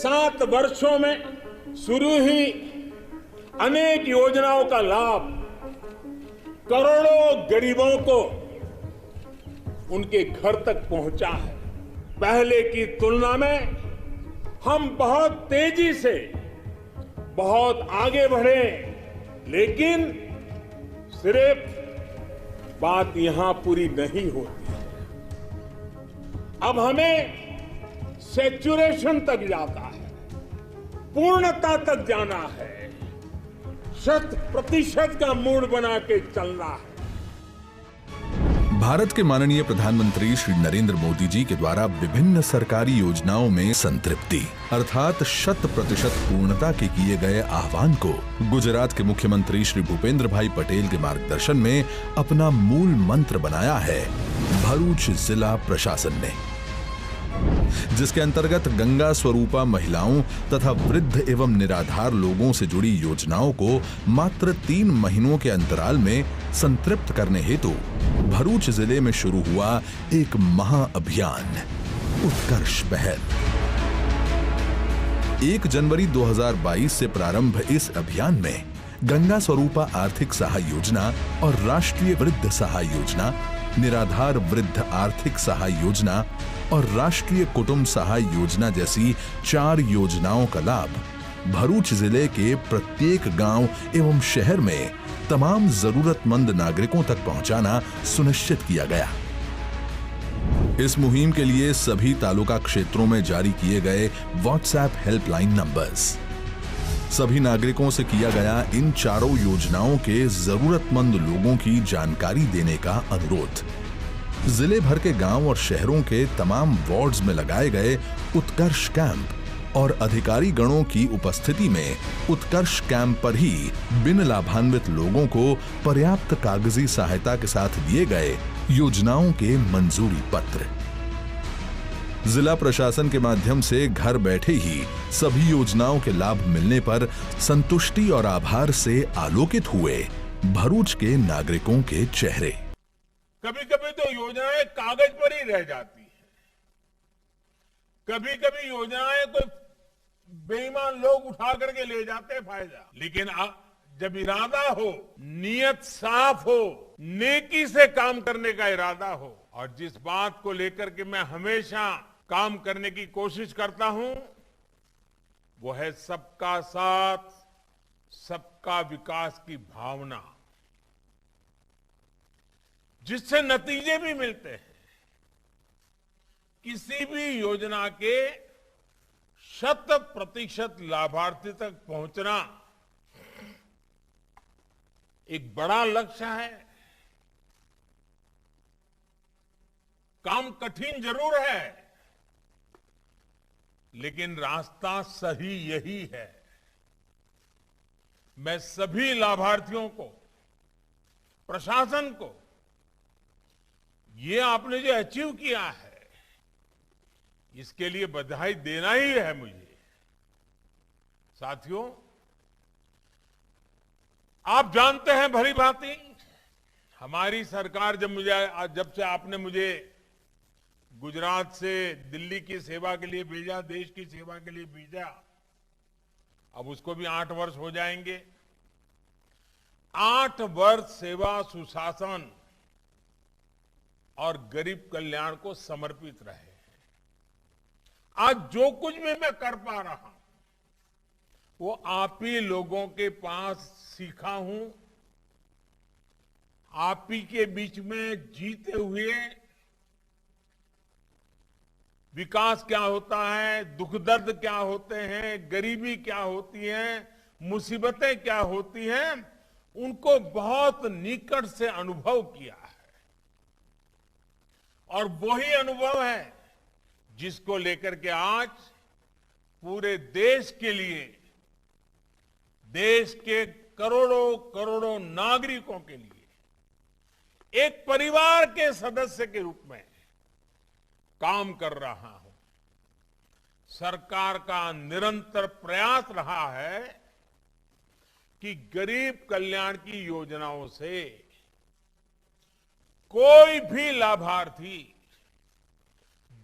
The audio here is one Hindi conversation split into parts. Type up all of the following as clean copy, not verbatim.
7 वर्षों में शुरू हुई अनेक योजनाओं का लाभ करोड़ों गरीबों को उनके घर तक पहुंचा है। पहले की तुलना में हम बहुत तेजी से बहुत आगे बढ़े, लेकिन सिर्फ बात यहां पूरी नहीं होती है। अब हमें सैचुरेशन तक जाता है, पूर्णता तक जाना है, 100% का मूड बना के चलना है। भारत के माननीय प्रधानमंत्री श्री नरेंद्र मोदी जी के द्वारा विभिन्न सरकारी योजनाओं में संतृप्ति अर्थात 100% पूर्णता के किए गए आह्वान को गुजरात के मुख्यमंत्री श्री भूपेंद्र भाई पटेल के मार्गदर्शन में अपना मूल मंत्र बनाया है भरूच जिला प्रशासन ने, जिसके अंतर्गत गंगा स्वरूपा महिलाओं तथा वृद्ध एवं निराधार लोगों से जुड़ी योजनाओं को मात्र 3 महीनों के अंतराल में संतृप्त करने हेतु भरूच जिले में शुरू हुआ एक महाअभियान उत्कर्ष पहल। 1 जनवरी 2022 से प्रारंभ इस अभियान में गंगा स्वरूपा आर्थिक सहाय योजना और राष्ट्रीय वृद्ध सहाय योजना, निराधार वृद्ध आर्थिक सहाय योजना और राष्ट्रीय कुटुंब सहाय योजना जैसी 4 योजनाओं का लाभ भरूच जिले के प्रत्येक गांव एवं शहर में तमाम जरूरतमंद नागरिकों तक पहुंचाना सुनिश्चित किया गया। इस मुहिम के लिए सभी तालुका क्षेत्रों में जारी किए गए व्हाट्सएप हेल्पलाइन नंबर्स, सभी नागरिकों से किया गया इन 4 योजनाओं के जरूरतमंद लोगों की जानकारी देने का अनुरोध, जिले भर के गांव और शहरों के तमाम वार्ड्स में लगाए गए उत्कर्ष कैंप और अधिकारी गणों की उपस्थिति में उत्कर्ष कैंप पर ही बिन लाभान्वित लोगों को पर्याप्त कागजी सहायता के साथ दिए गए योजनाओं के मंजूरी पत्र। जिला प्रशासन के माध्यम से घर बैठे ही सभी योजनाओं के लाभ मिलने पर संतुष्टि और आभार से आलोकित हुए भरूच के नागरिकों के चेहरे। कभी कभी तो योजनाएं कागज पर ही रह जाती है, कभी कभी योजनाएं तो बेईमान लोग उठा करके ले जाते हैं फायदा, लेकिन जब इरादा हो, नियत साफ हो, नेकी से काम करने का इरादा हो, और जिस बात को लेकर के मैं हमेशा काम करने की कोशिश करता हूं वो है सबका साथ, सबका विकास की भावना, जिससे नतीजे भी मिलते हैं। किसी भी योजना के 100% लाभार्थी तक पहुंचना एक बड़ा लक्ष्य है। काम कठिन जरूर है, लेकिन रास्ता सही यही है। मैं सभी लाभार्थियों को, प्रशासन को, ये आपने जो अचीव किया है इसके लिए बधाई देना ही है मुझे। साथियों, आप जानते हैं भली भांति हमारी सरकार जब से आपने मुझे गुजरात से दिल्ली की सेवा के लिए भेजा, देश की सेवा के लिए भेजा, अब उसको भी 8 वर्ष हो जाएंगे। 8 वर्ष सेवा, सुशासन और गरीब कल्याण को समर्पित रहे। आज जो कुछ भी मैं कर पा रहा हूं वो आप ही लोगों के पास सीखा हूं, आप ही के बीच में जीते हुए विकास क्या होता है, दुख दर्द क्या होते हैं, गरीबी क्या होती है, मुसीबतें क्या होती हैं, उनको बहुत निकट से अनुभव किया है। और वही अनुभव है जिसको लेकर के आज पूरे देश के लिए, देश के करोड़ों करोड़ों नागरिकों के लिए एक परिवार के सदस्य के रूप में काम कर रहा हूं। सरकार का निरंतर प्रयास रहा है कि गरीब कल्याण की योजनाओं से कोई भी लाभार्थी,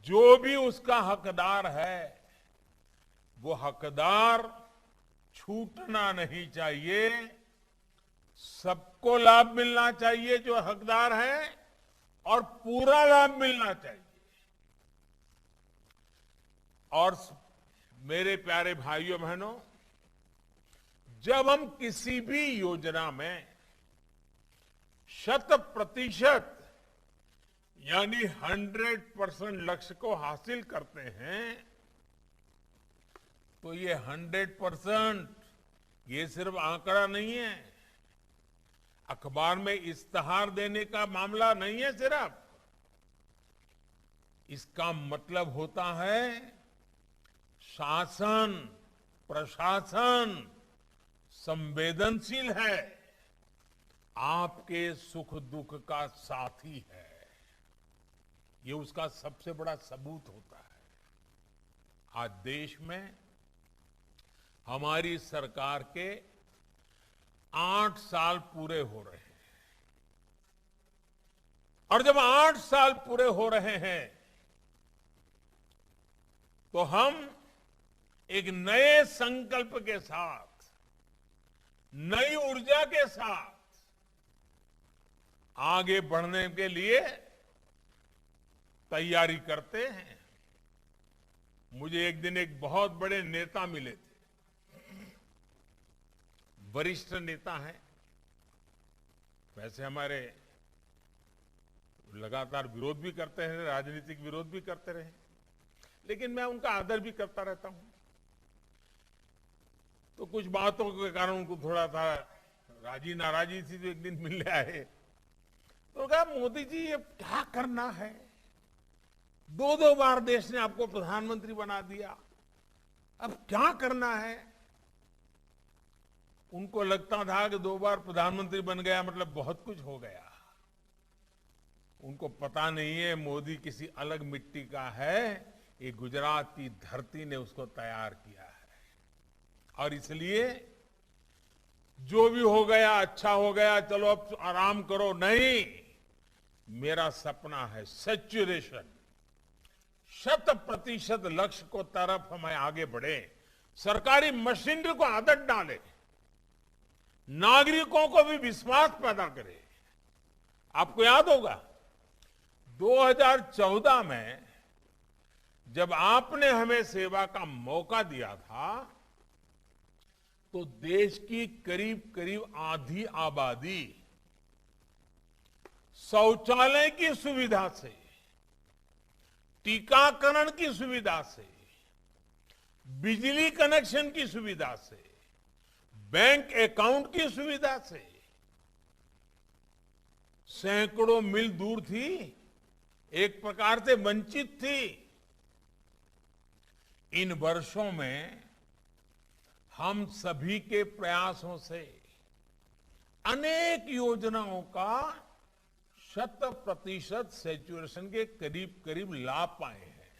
जो भी उसका हकदार है, वो हकदार छूटना नहीं चाहिए। सबको लाभ मिलना चाहिए जो हकदार है, और पूरा लाभ मिलना चाहिए। और मेरे प्यारे भाइयों बहनों, जब हम किसी भी योजना में 100% यानी 100% लक्ष्य को हासिल करते हैं, तो ये 100% ये सिर्फ आंकड़ा नहीं है, अखबार में इश्तेहार देने का मामला नहीं है सिर्फ। इसका मतलब होता है शासन, प्रशासन संवेदनशील है, आपके सुख दुख का साथी है। ये उसका सबसे बड़ा सबूत होता है। आज देश में हमारी सरकार के 8 साल पूरे हो रहे हैं, और जब 8 साल पूरे हो रहे हैं तो हम एक नए संकल्प के साथ, नई ऊर्जा के साथ आगे बढ़ने के लिए तैयारी करते हैं। मुझे एक दिन एक बहुत बड़े नेता मिले थे, वरिष्ठ नेता हैं। वैसे हमारे लगातार विरोध भी करते हैं, राजनीतिक विरोध भी करते रहे, लेकिन मैं उनका आदर भी करता रहता हूं। तो कुछ बातों के कारण उनको थोड़ा सा राजी नाराजी थी, तो एक दिन मिलने आए तो कहा, मोदी जी ये क्या करना है, 2 बार देश ने आपको प्रधानमंत्री बना दिया, अब क्या करना है। उनको लगता था कि 2 बार प्रधानमंत्री बन गया मतलब बहुत कुछ हो गया। उनको पता नहीं है मोदी किसी अलग मिट्टी का है, ये गुजरात की धरती ने उसको तैयार किया है। और इसलिए जो भी हो गया अच्छा हो गया, चलो अब आराम करो, नहीं, मेरा सपना है सैचुरेशन, 100% लक्ष्य को तरफ हमें आगे बढ़े, सरकारी मशीनरी को आदत डाले, नागरिकों को भी विश्वास पैदा करे। आपको याद होगा 2014 में जब आपने हमें सेवा का मौका दिया था, तो देश की करीब करीब आधी आबादी शौचालय की सुविधा से, टीकाकरण की सुविधा से, बिजली कनेक्शन की सुविधा से, बैंक अकाउंट की सुविधा से सैकड़ों मील दूर थी, एक प्रकार से वंचित थी। इन वर्षों में हम सभी के प्रयासों से अनेक योजनाओं का 100% सैचुरेशन के करीब करीब लाभ पाए हैं।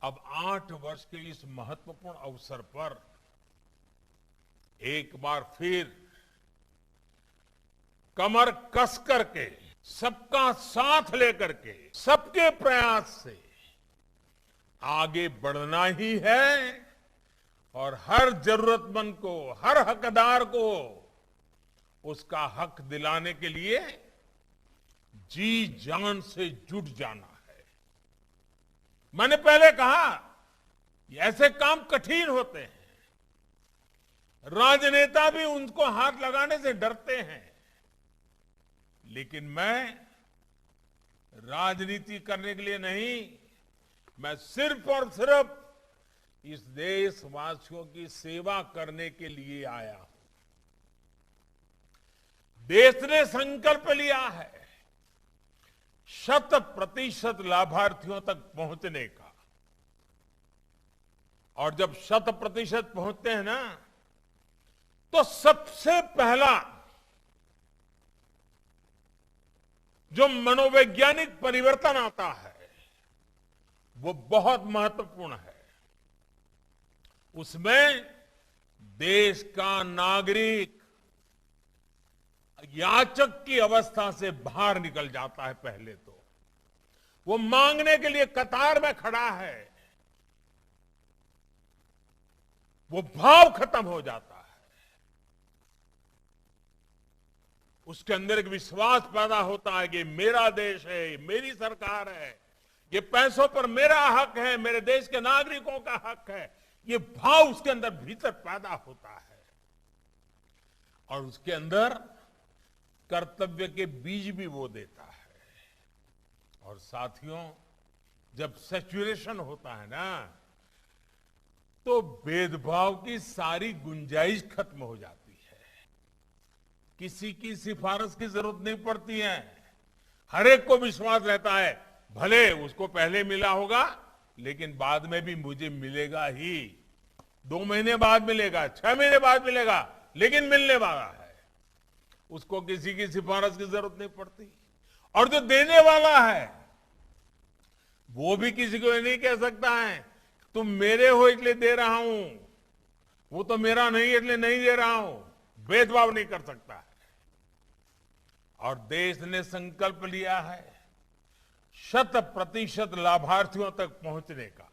अब 8 वर्ष के इस महत्वपूर्ण अवसर पर एक बार फिर कमर कस करके, सबका साथ लेकर के, सबके प्रयास से आगे बढ़ना ही है, और हर जरूरतमंद को, हर हकदार को उसका हक दिलाने के लिए जी जान से जुट जाना है। मैंने पहले कहा, ऐसे काम कठिन होते हैं, राजनेता भी उनको हाथ लगाने से डरते हैं, लेकिन मैं राजनीति करने के लिए नहीं, मैं सिर्फ और सिर्फ इस देशवासियों की सेवा करने के लिए आया हूं। देश ने संकल्प लिया है 100% लाभार्थियों तक पहुंचने का, और जब 100% पहुंचते हैं ना, तो सबसे पहला जो मनोवैज्ञानिक परिवर्तन आता है वो बहुत महत्वपूर्ण है। उसमें देश का नागरिक याचक की अवस्था से बाहर निकल जाता है। पहले तो वो मांगने के लिए कतार में खड़ा है, वो भाव खत्म हो जाता है। उसके अंदर एक विश्वास पैदा होता है कि मेरा देश है, मेरी सरकार है, ये पैसों पर मेरा हक है, मेरे देश के नागरिकों का हक है। ये भाव उसके अंदर भीतर पैदा होता है और उसके अंदर कर्तव्य के बीज भी वो देता है। और साथियों, जब सैचुरेशन होता है ना, तो भेदभाव की सारी गुंजाइश खत्म हो जाती है। किसी की सिफारिश की जरूरत नहीं पड़ती है। हर एक को विश्वास रहता है, भले उसको पहले मिला होगा लेकिन बाद में भी मुझे मिलेगा ही। 2 महीने बाद मिलेगा, 6 महीने बाद मिलेगा, लेकिन मिलने वाला है। उसको किसी की सिफारिश की जरूरत नहीं पड़ती। और जो देने वाला है वो भी किसी को नहीं कह सकता है तुम मेरे हो इसलिए दे रहा हूं, वो तो मेरा नहीं इसलिए नहीं दे रहा हूं। भेदभाव नहीं कर सकता है। और देश ने संकल्प लिया है 100% लाभार्थियों तक पहुंचने का।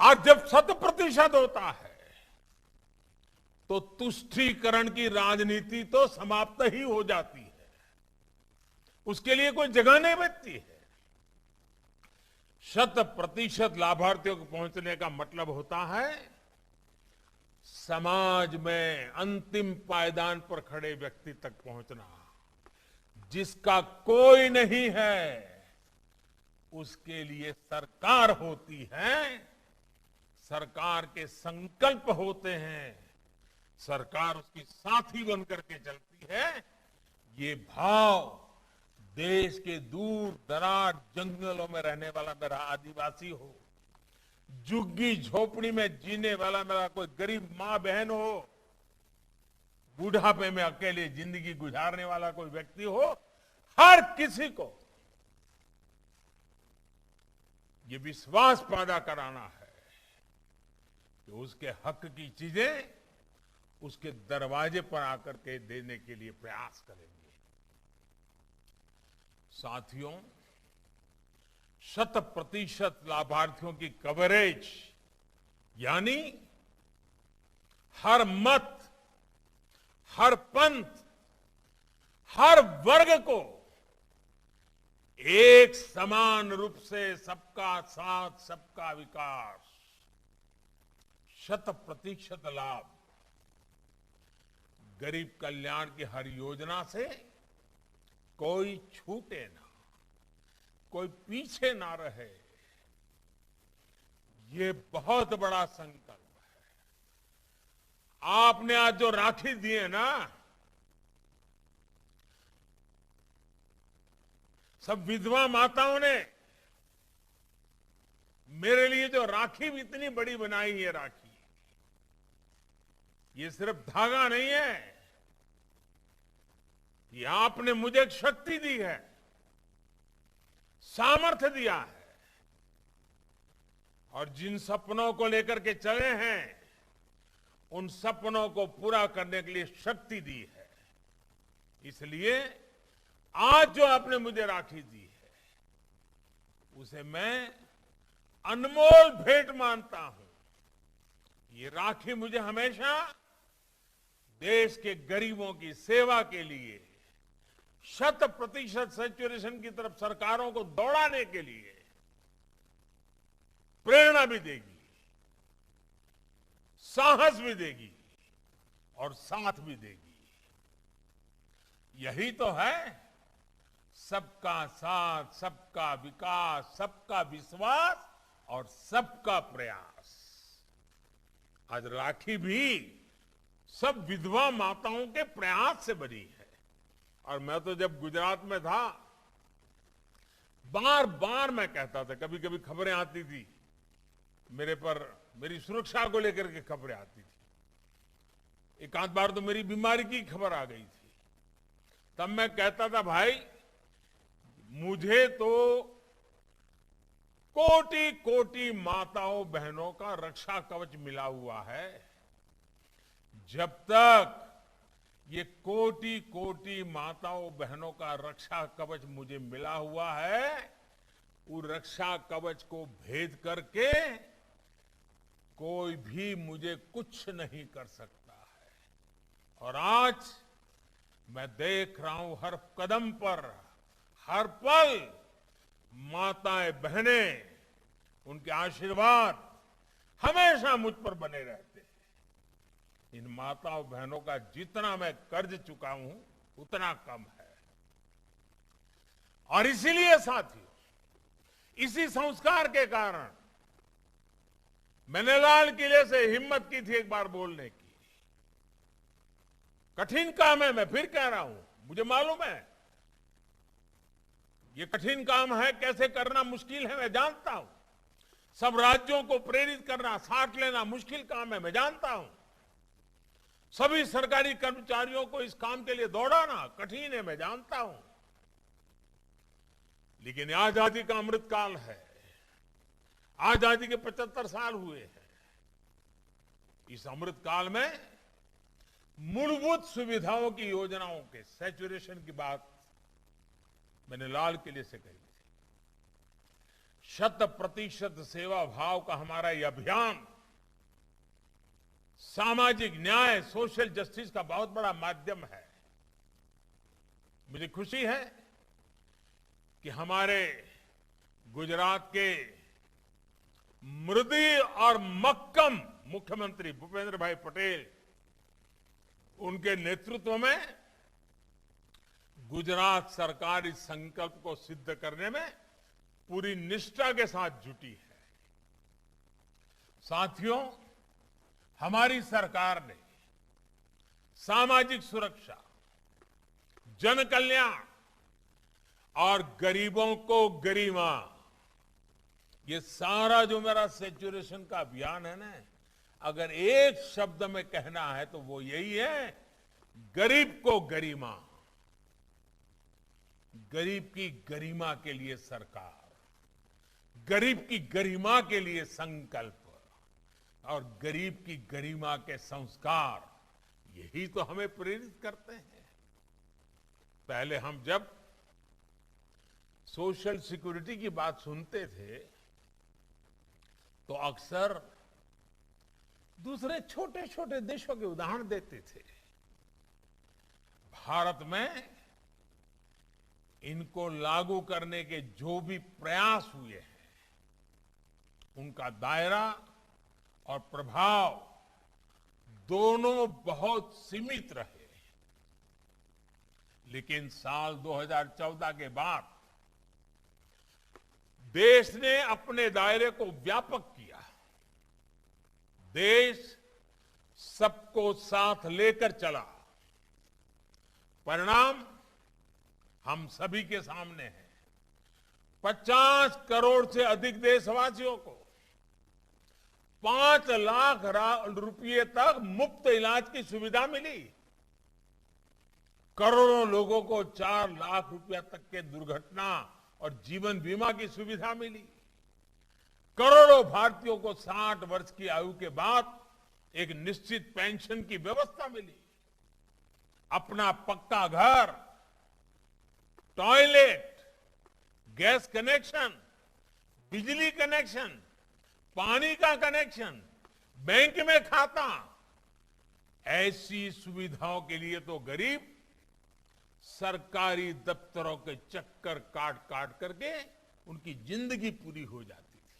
आज जब 100% होता है तो तुष्टीकरण की राजनीति तो समाप्त ही हो जाती है। उसके लिए कोई जगह नहीं बचती है। 100% लाभार्थियों को पहुंचने का मतलब होता है समाज में अंतिम पायदान पर खड़े व्यक्ति तक पहुंचना। जिसका कोई नहीं है उसके लिए सरकार होती है, सरकार के संकल्प होते हैं, सरकार उसकी साथी बनकर के चलती है। ये भाव देश के दूर दराज जंगलों में रहने वाला मेरा आदिवासी हो, झुग्गी झोपड़ी में जीने वाला मेरा कोई गरीब मां बहन हो, बुढ़ापे में अकेले जिंदगी गुजारने वाला कोई व्यक्ति हो, हर किसी को ये विश्वास पैदा कराना है कि उसके हक की चीजें उसके दरवाजे पर आकर के देने के लिए प्रयास करेंगे। साथियों, 100% लाभार्थियों की कवरेज यानी हर मत, हर पंथ, हर वर्ग को एक समान रूप से सबका साथ, सबका विकास, 100% लाभ, गरीब कल्याण की हर योजना से कोई छूटे ना, कोई पीछे ना रहे, ये बहुत बड़ा संकल्प है। आपने आज जो राखी दिए ना, सब विधवा माताओं ने मेरे लिए जो राखी भी इतनी बड़ी बनाई है, राखी ये सिर्फ धागा नहीं है, ये आपने मुझे एक शक्ति दी है, सामर्थ्य दिया है। और जिन सपनों को लेकर के चले हैं उन सपनों को पूरा करने के लिए शक्ति दी है। इसलिए आज जो आपने मुझे राखी दी है उसे मैं अनमोल भेंट मानता हूं। ये राखी मुझे हमेशा देश के गरीबों की सेवा के लिए 100% सैचुरेशन की तरफ सरकारों को दौड़ाने के लिए प्रेरणा भी देगी, साहस भी देगी और साथ भी देगी। यही तो है सबका साथ, सबका विकास, सबका विश्वास और सबका प्रयास। आज राखी भी सब विधवा माताओं के प्रयास से बनी है। और मैं तो जब गुजरात में था बार बार मैं कहता था, कभी कभी खबरें आती थी मेरे पर, मेरी सुरक्षा को लेकर के खबरें आती थी। एक आध बार तो मेरी बीमारी की खबर आ गई थी। तब मैं कहता था भाई मुझे तो कोटि कोटि माताओं बहनों का रक्षा कवच मिला हुआ है। जब तक ये कोटि कोटि माताओं बहनों का रक्षा कवच मुझे मिला हुआ है, उस रक्षा कवच को भेद करके कोई भी मुझे कुछ नहीं कर सकता है। और आज मैं देख रहा हूं हर कदम पर, हर पल माताएं बहनें, उनके आशीर्वाद हमेशा मुझ पर बने रहते हैं। इन माताओं बहनों का जितना मैं कर्ज चुका हूं उतना कम है। और इसीलिए साथियों, इसी संस्कार के कारण मैंने लाल किले से हिम्मत की थी एक बार बोलने की। कठिन काम है, मैं फिर कह रहा हूं, मुझे मालूम है ये कठिन काम है, कैसे करना मुश्किल है, मैं जानता हूं। सब राज्यों को प्रेरित करना, साथ लेना मुश्किल काम है, मैं जानता हूं। सभी सरकारी कर्मचारियों को इस काम के लिए दौड़ाना कठिन है, मैं जानता हूं। लेकिन आजादी का अमृतकाल है, आजादी के 75 साल हुए हैं। इस अमृतकाल में मूलभूत सुविधाओं की योजनाओं के सैचुरेशन की बात मैंने लाल किले से कही थी। 100% सेवा भाव का हमारा यह अभियान सामाजिक न्याय, सोशल जस्टिस का बहुत बड़ा माध्यम है। मुझे खुशी है कि हमारे गुजरात के मृदु और मक्कम मुख्यमंत्री भूपेंद्र भाई पटेल, उनके नेतृत्व में गुजरात सरकार इस संकल्प को सिद्ध करने में पूरी निष्ठा के साथ जुटी है। साथियों, हमारी सरकार ने सामाजिक सुरक्षा, जन कल्याण और गरीबों को गरिमा, ये सारा जो मेरा सैचुरेशन का अभियान है ना, अगर एक शब्द में कहना है तो वो यही है, गरीब को गरिमा। गरीब की गरिमा के लिए सरकार, गरीब की गरिमा के लिए संकल्प और गरीब की गरिमा के संस्कार, यही तो हमें प्रेरित करते हैं। पहले हम जब सोशल सिक्योरिटी की बात सुनते थे तो अक्सर दूसरे छोटे छोटे देशों के उदाहरण देते थे। भारत में इनको लागू करने के जो भी प्रयास हुए हैं, उनका दायरा और प्रभाव दोनों बहुत सीमित रहे। लेकिन साल 2014 के बाद देश ने अपने दायरे को व्यापक किया। देश सबको साथ लेकर चला। परिणाम हम सभी के सामने है। 50 करोड़ से अधिक देशवासियों को 5 लाख रुपए तक मुफ्त इलाज की सुविधा मिली। करोड़ों लोगों को 4 लाख रुपया तक के दुर्घटना और जीवन बीमा की सुविधा मिली। करोड़ों भारतीयों को 60 वर्ष की आयु के बाद एक निश्चित पेंशन की व्यवस्था मिली। अपना पक्का घर, टॉयलेट, गैस कनेक्शन, बिजली कनेक्शन, पानी का कनेक्शन, बैंक में खाता, ऐसी सुविधाओं के लिए तो गरीब सरकारी दफ्तरों के चक्कर काट काट करके उनकी जिंदगी पूरी हो जाती थी,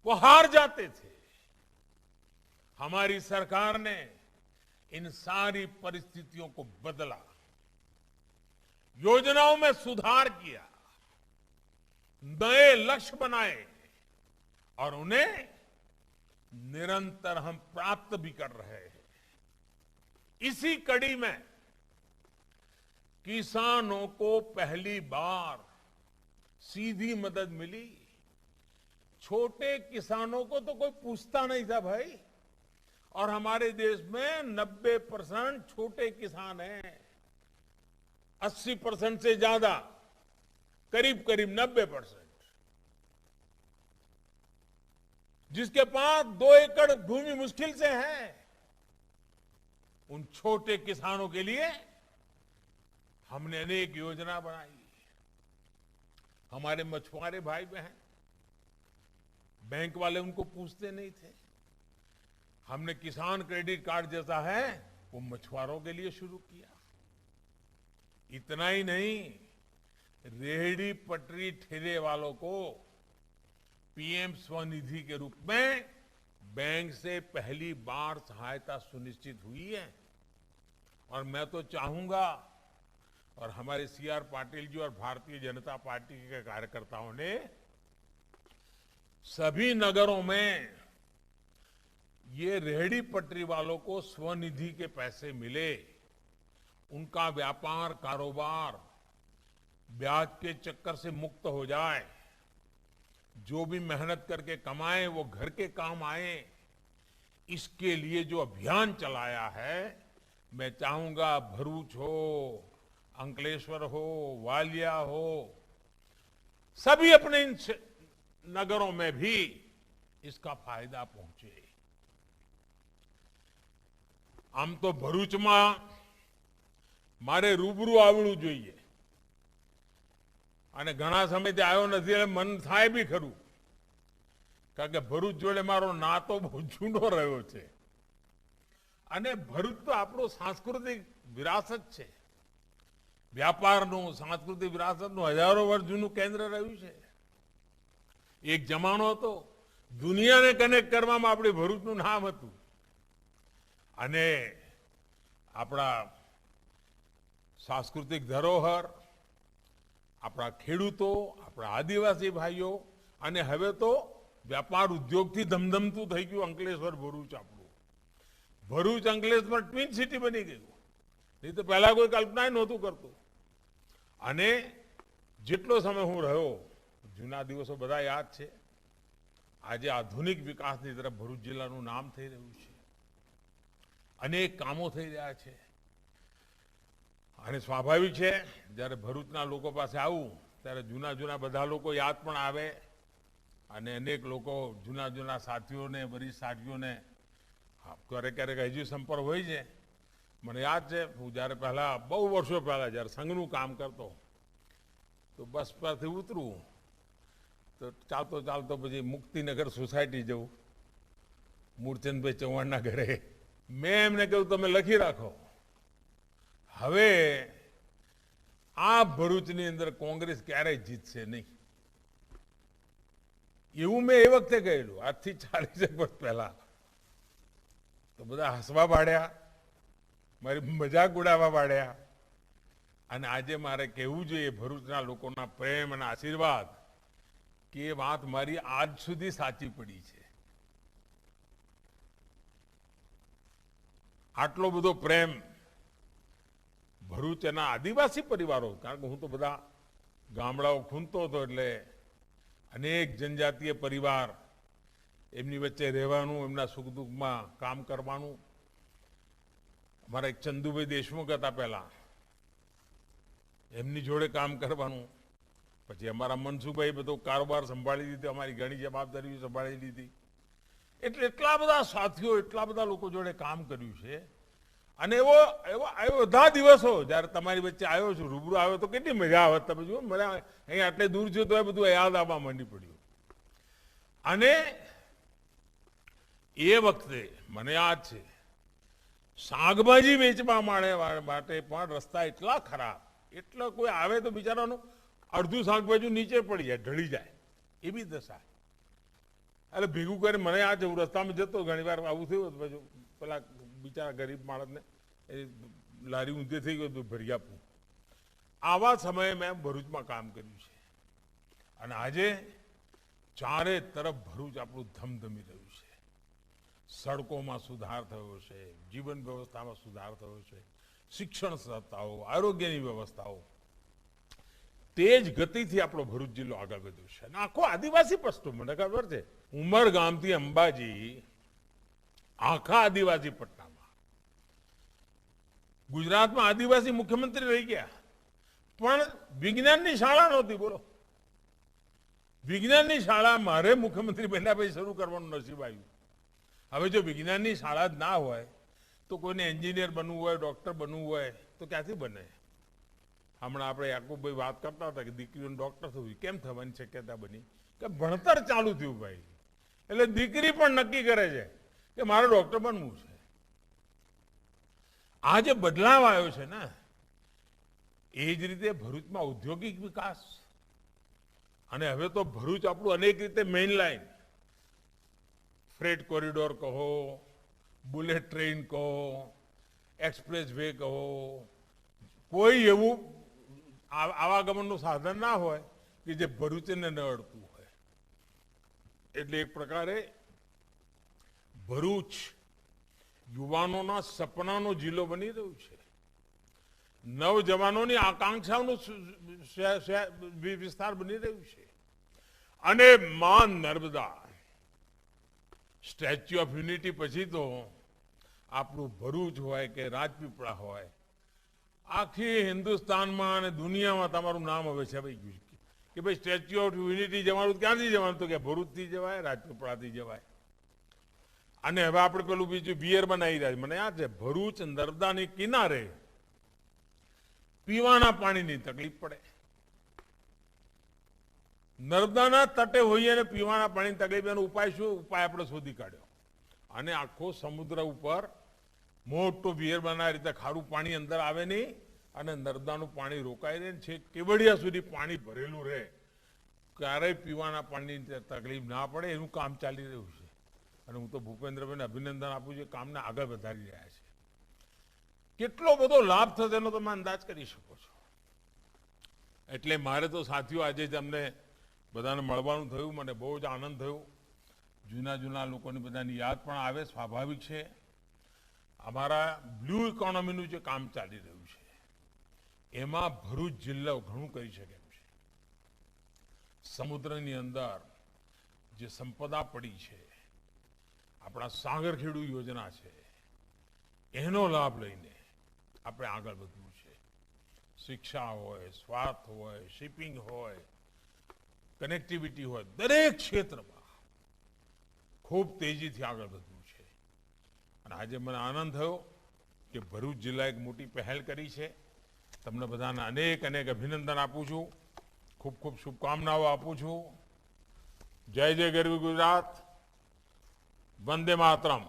वो हार जाते थे। हमारी सरकार ने इन सारी परिस्थितियों को बदला, योजनाओं में सुधार किया, नए लक्ष्य बनाए और उन्हें निरंतर हम प्राप्त भी कर रहे हैं। इसी कड़ी में किसानों को पहली बार सीधी मदद मिली। छोटे किसानों को तो कोई पूछता नहीं था भाई, और हमारे देश में 90% छोटे किसान हैं। 80% से ज्यादा, करीब करीब 90%, जिसके पास 2 एकड़ भूमि मुश्किल से है। उन छोटे किसानों के लिए हमने अनेक योजना बनाई। हमारे मछुआरे भाई बहन बैंक वाले उनको पूछते नहीं थे। हमने किसान क्रेडिट कार्ड जैसा है वो मछुआरों के लिए शुरू किया। इतना ही नहीं, रेहड़ी पटरी ठेले वालों को पीएम स्वनिधि के रूप में बैंक से पहली बार सहायता सुनिश्चित हुई है। और मैं तो चाहूंगा, और हमारे सीआर पाटिल जी और भारतीय जनता पार्टी के कार्यकर्ताओं ने सभी नगरों में ये रेहड़ी पटरी वालों को स्वनिधि के पैसे मिले, उनका व्यापार कारोबार ब्याज के चक्कर से मुक्त हो जाए, जो भी मेहनत करके कमाए वो घर के काम आए। इसके लिए जो अभियान चलाया है, मैं चाहूंगा भरूच हो, अंकलेश्वर हो, वालिया हो, सभी अपने इन नगरों में भी इसका फायदा पहुंचे। આમ તો ભરૂચમાં મારે રૂબરૂ આવવું જોઈએ અને ઘણા સમયથી આવ્યો નથી એટલે મન થાય બી ખરું, કારણ કે ભરૂચ જોડે મારો નાતો બહુ જૂનો રહ્યો છે અને ભરૂચ તો આપણો સાંસ્કૃતિક વિરાસત છે, વ્યાપારનું સાંસ્કૃતિક વિરાસતનું હજારો વર્ષ જૂનું કેન્દ્ર રહ્યું છે। એક જમાનો હતો દુનિયાને કનેક્ટ કરવામાં આપણી ભરૂચનું નામ હતું અને આપણા સાંસ્કૃતિક ધરોહર, આપણા ખેડૂતો, આપણા આદિવાસી ભાઈઓ અને હવે તો વ્યાપાર ઉદ્યોગથી ધમધમતું થઈ ગયું અંકલેશ્વર ભરૂચ આપણું। ભરૂચ અંકલેશ્વર ટ્વિન સિટી બની ગયું, નહીં તો પહેલા કોઈ કલ્પના નહોતું કરતું। અને જેટલો સમય હું રહ્યો, જૂના દિવસો બધા યાદ છે। આજે આધુનિક વિકાસની તરફ ભરૂચ જિલ્લાનું નામ થઈ રહ્યું છે, અનેક કામો થઈ રહ્યા છે અને સ્વાભાવિક છે જ્યારે ભરૂચના લોકો પાસે આવું ત્યારે જૂના જૂના બધા લોકો યાદ પણ આવે અને અનેક લોકો જૂના જૂના સાથીઓને, વરિષ્ઠ સાથીઓને ક્યારેક ક્યારેક હજુ સંપર્ક હોય છે। મને યાદ છે હું જ્યારે પહેલા બહુ વર્ષો પહેલા જ્યારે સંઘનું કામ કરતો તો બસ પરથી ઉતરું તો ચાલતો ચાલતો પછી મુક્તિનગર સોસાયટી જવું, મૂળચંદભાઈ ચૌહાણના ઘરે। મેં એમને કહ્યું તમે લખી રાખો, હવે આ ભરૂચની અંદર કોંગ્રેસ ક્યારેય જીતશે નહીં, એવું મેં એ વખતે કહેલું, આજથી 40 વર્ષ પહેલા। તો બધા હસવા પાડ્યા, મારી મજાક ઉડાવવા પાડ્યા અને આજે મારે કહેવું જોઈએ ભરૂચના લોકોના પ્રેમ અને આશીર્વાદ કે એ વાત મારી આજ સુધી સાચી પડી છે। આટલો બધો પ્રેમ ભરૂચના આદિવાસી પરિવારો, કારણ કે હું તો બધા ગામડાઓ ખૂંદતો હતો એટલે અનેક જનજાતીય પરિવાર, એમની વચ્ચે રહેવાનું, એમના સુખ દુઃખમાં કામ કરવાનું। અમારા એક ચંદુભાઈ દેશમુખ હતા પહેલા, એમની જોડે કામ કરવાનું। પછી અમારા મનસુભાઈ બધો કારોબાર સંભાળી લીધો, અમારી ઘણી જવાબદારીઓ સંભાળી લીધી। એટલે એટલા બધા સાથીઓ, એટલા બધા લોકો જોડે કામ કર્યું છે અને એવો બધા દિવસો જ્યારે તમારી વચ્ચે આવ્યો છું, રૂબરૂ આવ્યો તો કેટલી મજા આવે। તમે જુઓ, મને અહીં આટલે દૂર છો તો એ બધું યાદ આવવા માંડી પડ્યું। અને એ વખતે મને યાદ છે શાકભાજી વેચવા માટે પણ રસ્તા એટલા ખરાબ, એટલો કોઈ આવે તો બિચારાનું અડધું શાકભાજી નીચે પડી જાય, ઢળી જાય, એવી દશા। એટલે ભેગું કરી મને આ જવું, રસ્તામાં જતો ઘણી વાર આવું થયું પછી પેલા બિચારા ગરીબ માણસને એ લારી ઊંધી થઈ ગયું હતું, ભરી આપવું। આવા સમયે મેં ભરૂચમાં કામ કર્યું છે અને આજે ચારે તરફ ભરૂચ આપણું ધમધમી રહ્યું છે। સડકોમાં સુધાર થયો છે, જીવન વ્યવસ્થામાં સુધાર થયો છે, શિક્ષણ સંસ્થાઓ, આરોગ્યની વ્યવસ્થાઓ, તેજ ગતિથી આપણો ભરૂચ જિલ્લો આગળ વધ્યો છે અને આખો આદિવાસી પટ્ટો, મને ખબર છે ઉમરગામથી અંબાજી આખા આદિવાસી પટ્ટામાં ગુજરાતમાં આદિવાસી મુખ્યમંત્રી રહી ગયા, પણ વિજ્ઞાનની શાળા નહોતી। બોલો, વિજ્ઞાનની શાળા મારે મુખ્યમંત્રી બન્યા પછી શરૂ કરવાનું નસીબ આવ્યું। હવે જો વિજ્ઞાનની શાળા જ ના હોય તો કોઈને એન્જિનિયર બનવું હોય, ડોક્ટર બનવું હોય તો ક્યાંથી બને? હમણાં આપણે યાકુબભાઈ વાત કરતા હતા કે દીકરીઓને ડોક્ટર થવું, કેમ થવાની શક્યતા બની? કે ભણતર ચાલુ થયું ભાઈ, એટલે દીકરી પણ નક્કી કરે છે કે મારે ડોક્ટર બનવું છે. આ જે બદલાવ આવ્યો છે ને, એ જ રીતે ભરૂચમાં ઔદ્યોગિક વિકાસ, અને હવે તો ભરૂચ આપણું અનેક રીતે મેઇન લાઇન, ફ્રેટ કોરિડોર કહો, બુલેટ ટ્રેન કહો, એક્સપ્રેસ વે કહો, કોઈ એવું આવાગમનનું સાધન ના હોય કે જે ભરૂચને ન અડતું હોય. એટલે એક પ્રકારે ભરૂચ યુવાનોના સપનાનો જિલ્લો બની રહ્યું છે. નવજવાનોની આકાંક્ષાઓનું વિસ્તાર બની રહ્યું છે. અને માં નર્મદા સ્ટેચ્યુ ઓફ યુનિટી પછી તો આપણું ભરૂચ હોય કે રાજપીપળા હોય, આખી હિન્દુસ્તાનમાં અને દુનિયામાં તમારું નામ હવે છવાઈ ગયું છે કે ભાઈ સ્ટેચ્યુ ઓફ યુનિટી જવાનું ક્યાંથી જવાનું, તો કે ભરૂચથી જવાય, રાજપીપળાથી જવાય. અને હવે આપણે પેલું બીજું બિયર બનાવી રહ્યા છે. મને યાદ છે, ભરૂચ નર્મદાની કિનારે પીવાના પાણીની તકલીફ પડે. નર્મદાના તટે હોઈએ અને પીવાના પાણીની તકલીફ, એનો ઉપાય શું? ઉપાય આપણે શોધી કાઢ્યો અને આખો સમુદ્ર ઉપર મોટો બિયર બનાવી રીતે ખારું પાણી અંદર આવે નહીં અને નર્મદાનું પાણી રોકાઈ રહે છે, કેવડિયા સુધી પાણી ભરેલું રહે, ક્યારેય પીવાના પાણીની તકલીફ ના પડે, એનું કામ ચાલી રહ્યું છે. અને હું તો ભૂપેન્દ્રભાઈને અભિનંદન આપું છું, કામને આગળ વધારી રહ્યા છે. કેટલો બધો લાભ થશે એનો તમે અંદાજ કરી શકો છો. એટલે મારે તો સાથીઓ આજે જ અમને બધાને મળવાનું થયું, મને બહુ જ આનંદ થયો. જૂના લોકોની બધાની યાદ પણ આવે, સ્વાભાવિક છે. અમારા બ્લુ ઇકોનોમીનું જે કામ ચાલી રહ્યું છે એમાં ભરૂચ જિલ્લો ઘણું કરી શકે એમ છે. સમુદ્રની અંદર જે સંપદા પડી છે, આપણા સાગરખેડુ યોજના છે, એનો લાભ લઈને આપણે આગળ વધવું છે. શિક્ષા હોય, સ્વાસ્થ્ય હોય, શિપિંગ હોય, કનેક્ટિવિટી હોય, દરેક ક્ષેત્રમાં ખૂબ તેજીથી આગળ વધવું છે. અને આજે મને આનંદ થયો કે ભરૂચ જિલ્લાએ એક મોટી પહેલ કરી છે. તમને બધાને અનેક અભિનંદન આપું છું, ખૂબ ખૂબ શુભકામનાઓ આપું છું. જય જય ગરવી ગુજરાત, વંદે માતરમ.